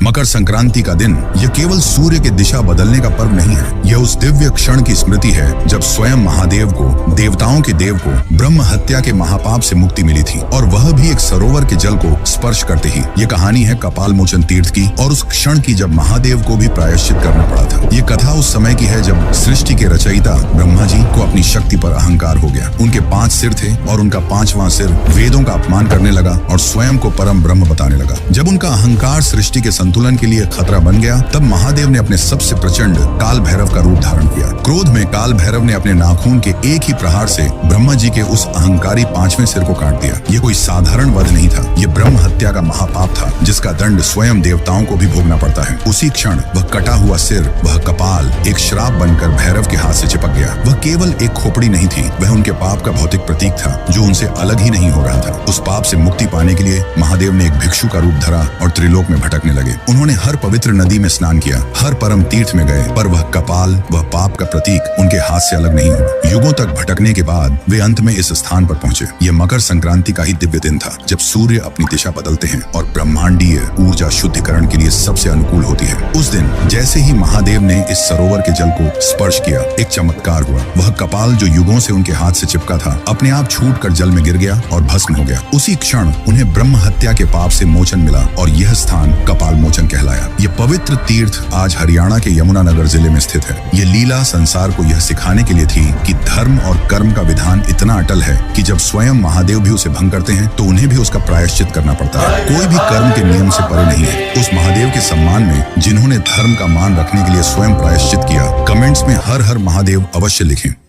मकर संक्रांति का दिन यह केवल सूर्य की दिशा बदलने का पर्व नहीं है, यह उस दिव्य क्षण की स्मृति है जब स्वयं महादेव को, देवताओं के देव को, ब्रह्म हत्या के महापाप से मुक्ति मिली थी, और वह भी एक सरोवर के जल को स्पर्श करते ही। ये कहानी है कपाल मोचन तीर्थ की और उस क्षण की जब महादेव को भी प्रायश्चित करना पड़ा था। ये कथा उस समय की है जब सृष्टि के रचयिता ब्रह्मा जी को अपनी शक्ति पर अहंकार हो गया। उनके 5 सिर थे और उनका 5वां सिर वेदों का अपमान करने लगा और स्वयं को परम ब्रह्म बताने लगा। जब उनका अहंकार सृष्टि के संतुलन के लिए खतरा बन गया, तब महादेव ने अपने सबसे प्रचंड काल भैरव का रूप धारण किया। क्रोध में काल भैरव ने अपने नाखून के एक ही प्रहार से ब्रह्मा जी के उस अहंकारी 5वें सिर को काट दिया। ये कोई साधारण वध नहीं था, ये ब्रह्म हत्या का महापाप था जिसका दंड स्वयं देवताओं को भी भोगना पड़ता है। उसी क्षण वह कटा हुआ सिर, वह कपाल एक श्राप बनकर भैरव के हाथ से चिपक गया। वह केवल एक खोपड़ी नहीं थी, वह उनके पाप का भौतिक प्रतीक था जो उनसे अलग ही नहीं हो रहा था। उस पाप से मुक्ति पाने के लिए महादेव ने एक भिक्षु का रूप धरा और त्रिलोक में भटकने लगे। उन्होंने हर पवित्र नदी में स्नान किया, हर परम तीर्थ में गए, पर वह कपाल, वह पाप का प्रतीक उनके हाथ से अलग नहीं हुआ। युगों तक भटकने के बाद वे अंत में इस स्थान पर पहुंचे। यह मकर संक्रांति का ही दिव्य दिन था जब सूर्य अपनी दिशा बदलते हैं और ब्रह्मांडीय ऊर्जा शुद्धिकरण के लिए सबसे अनुकूल होती है। उस दिन जैसे ही महादेव ने इस सरोवर के जल को स्पर्श किया, एक चमत्कार हुआ। वह कपाल जो युगों से उनके हाथ से चिपका था, अपने आप छूट कर जल में गिर गया और भस्म हो गया। उसी क्षण उन्हें ब्रह्म हत्या के पाप से मोचन मिला और यह स्थान कपाल मोचन कहलाया। यह पवित्र तीर्थ आज हरियाणा के यमुनानगर जिले में स्थित है। यह लीला संसार को यह सिखाने के लिए थी कि धर्म और कर्म का विधान इतना अटल है कि जब स्वयं महादेव भी उसे भंग करते हैं तो उन्हें भी उसका प्रायश्चित करना पड़ता है। कोई भी कर्म के नियम से परे नहीं है। उस महादेव के सम्मान में जिन्होंने धर्म का मान रखने के लिए स्वयं प्रायश्चित किया, कमेंट्स में हर हर महादेव अवश्य लिखें।